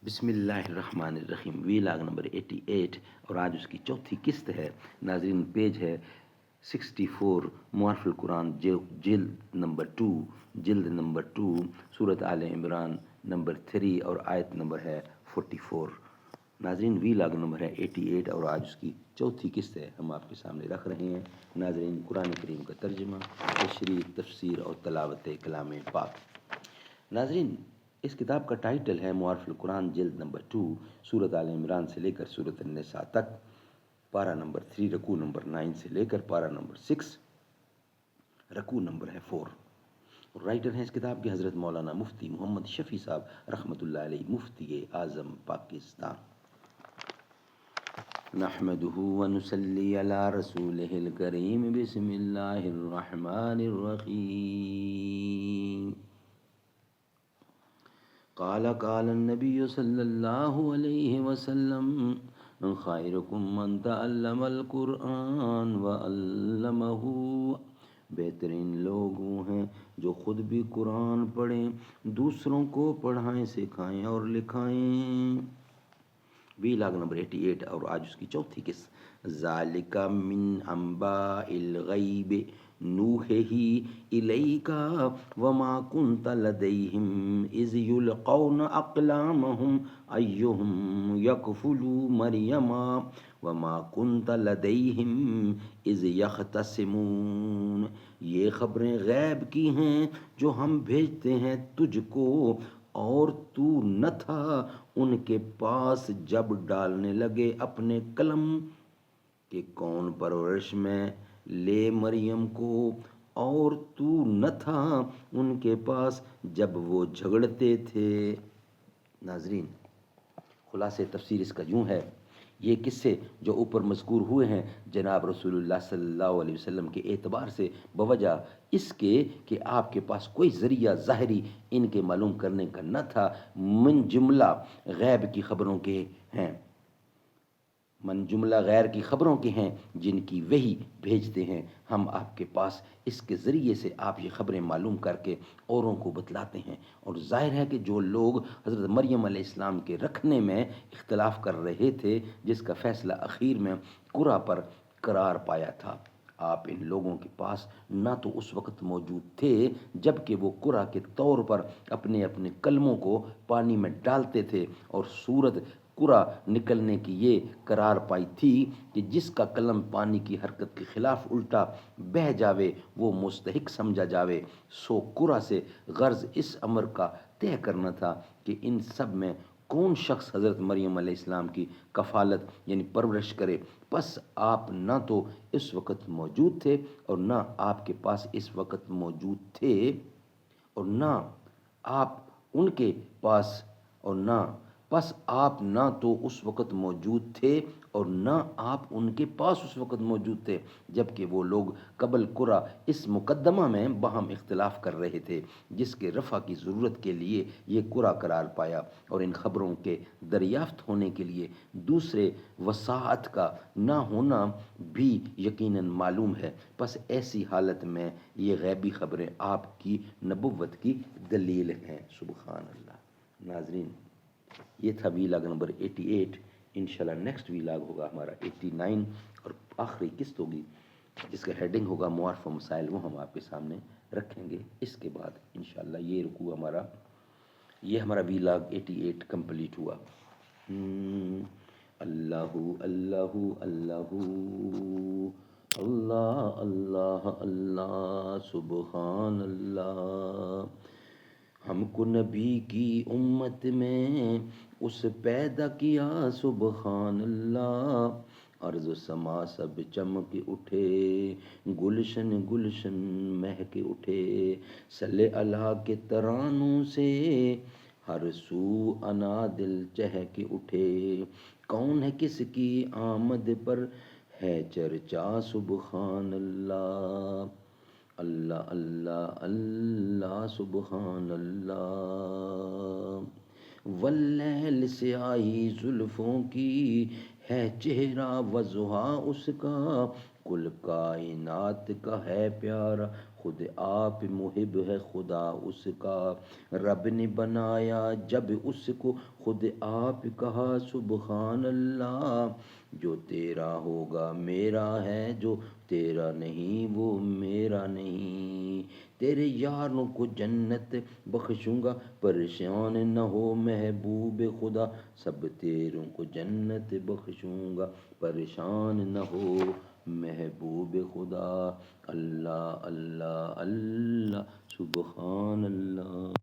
بسم اللہ الرحمن الرحیم، ویلاگ نمبر 88 اور آج اس کی چوتھی قسط ہے۔ ناظرین، پیج ہے 64، معارف القرآن، جلد نمبر 2، سورۃ آل عمران نمبر 3 اور آیت نمبر ہے 44۔ ناظرین، ویلاگ نمبر ہے 88 اور آج اس کی چوتھی قسط ہے، ہم آپ کے سامنے رکھ رہے ہیں۔ ناظرین، قرآن کریم کا ترجمہ، تشریح، تفسیر اور تلاوت کلام پاک۔ ناظرین، اس کتاب کا ٹائٹل ہے معارف القرآن، جلد نمبر 2، سورۃ آل عمران سے لے کر سورۃ النساء تک، پارہ نمبر 3، رکوع نمبر 9 سے لے کر پارہ نمبر 6، رکوع نمبر ہے 4۔ رائٹر ہیں اس کتاب کے حضرت مولانا مفتی محمد شفیع صاحب رحمۃ اللہ علیہ، مفتی اعظم پاکستان۔ نحمده ونصلی علی رسولہ الکریم، بسم اللہ الرحمن الرحیم۔ قال النبی صلی اللہ علیہ وسلم، خیرکم من تعلم القرآن وعلمہ۔ بہترین لوگ وہ ہیں جو خود بھی قرآن پڑھیں، دوسروں کو پڑھائیں، سکھائیں اور لکھائیں۔ ویلاگ نمبر 88 اور آج اس کی چوتھی قسط۔ ذالک من انباء الغیب نوحیہ الیک وما کنت لدیہم اذ یلقون اقلامہم ایہم یکفل مریم وما کنت لدیہم اذ یختصمون۔ یہ خبریں غیب کی ہیں جو ہم بھیجتے ہیں تجھ کو، اور تو نہ تھا ان کے پاس جب ڈالنے لگے اپنے قلم کہ کون پرورش میں لے مریم کو، اور تو نہ تھا ان کے پاس جب وہ جھگڑتے تھے۔ ناظرین، خلاصہ تفسیر اس کا یوں ہے، یہ قصے جو اوپر مذکور ہوئے ہیں جناب رسول اللہ صلی اللہ علیہ وسلم کے اعتبار سے بوجہ اس کے کہ آپ کے پاس کوئی ذریعہ ظاہری ان کے معلوم کرنے کا نہ تھا، من جملہ غیب کی خبروں کے ہیں، من جملہ غیر کی خبروں کے ہیں جن کی وحی بھیجتے ہیں ہم آپ کے پاس، اس کے ذریعے سے آپ یہ خبریں معلوم کر کے اوروں کو بتلاتے ہیں۔ اور ظاہر ہے کہ جو لوگ حضرت مریم علیہ السلام کے رکھنے میں اختلاف کر رہے تھے، جس کا فیصلہ اخیر میں قرآن پر قرار پایا تھا، آپ ان لوگوں کے پاس نہ تو اس وقت موجود تھے جب کہ وہ قرآن کے طور پر اپنے اپنے کلموں کو پانی میں ڈالتے تھے، اور سورت قرآن نکلنے کی یہ قرار پائی تھی کہ جس کا قلم پانی کی حرکت کے خلاف الٹا بہہ جاوے وہ مستحق سمجھا جاوے۔ سو قرآن سے غرض اس امر کا طے کرنا تھا کہ ان سب میں کون شخص حضرت مریم علیہ السلام کی کفالت یعنی پرورش کرے۔ پس آپ نہ تو اس وقت موجود تھے اور نہ آپ کے پاس اس وقت موجود تھے، اور نہ آپ ان کے پاس، اور نہ پس آپ نہ تو اس وقت موجود تھے اور نہ آپ ان کے پاس اس وقت موجود تھے جبکہ وہ لوگ قبل قرآن اس مقدمہ میں باہم اختلاف کر رہے تھے جس کے رفع کی ضرورت کے لیے یہ قرآن قرار پایا، اور ان خبروں کے دریافت ہونے کے لیے دوسرے وساعت کا نہ ہونا بھی یقیناً معلوم ہے۔ پس ایسی حالت میں یہ غیبی خبریں آپ کی نبوت کی دلیل ہیں۔ سبحان اللہ۔ ناظرین، یہ تھا ویلاگ نمبر 88۔ انشاءاللہ نیکسٹ ویلاگ ہوگا ہمارا 89 اور آخری قسط ہوگی جس کا ہیڈنگ ہوگا معارف و مسائل، وہ ہم آپ کے سامنے رکھیں گے۔ اس کے بعد انشاءاللہ یہ رکوع ہمارا ویلاگ 88 کمپلیٹ ہوا۔ اللہ اللہ اللہ اللہ اللہ اللہ سبحان اللہ۔ ہم کو نبی کی امت میں اس پیدا کیا سبحان اللہ، ارض و سما سب چمک اٹھے، گلشن گلشن مہک اٹھے، صلی اللہ کے ترانوں سے ہر سو انا دل چہک اٹھے، کون ہے کس کی آمد پر ہے چرچا سبحان اللہ، اللہ اللہ اللہ سبحان اللہ۔ واللیل سیاہی زلفوں کی ہے چہرہ وضحا اس کا، کل کائنات کا ہے پیارا خود آپ محب ہے خدا اس کا، رب نے بنایا جب اس کو خود آپ کہا سبحان اللہ، جو تیرا ہوگا میرا ہے، جو تیرا نہیں وہ میرا نہیں، تیرے یاروں کو جنت بخشوں گا، پریشان نہ ہو محبوب خدا، سب تیروں کو جنت بخشوں گا، پریشان نہ ہو محبوب خدا۔ اللہ اللہ اللہ، سبحان اللہ۔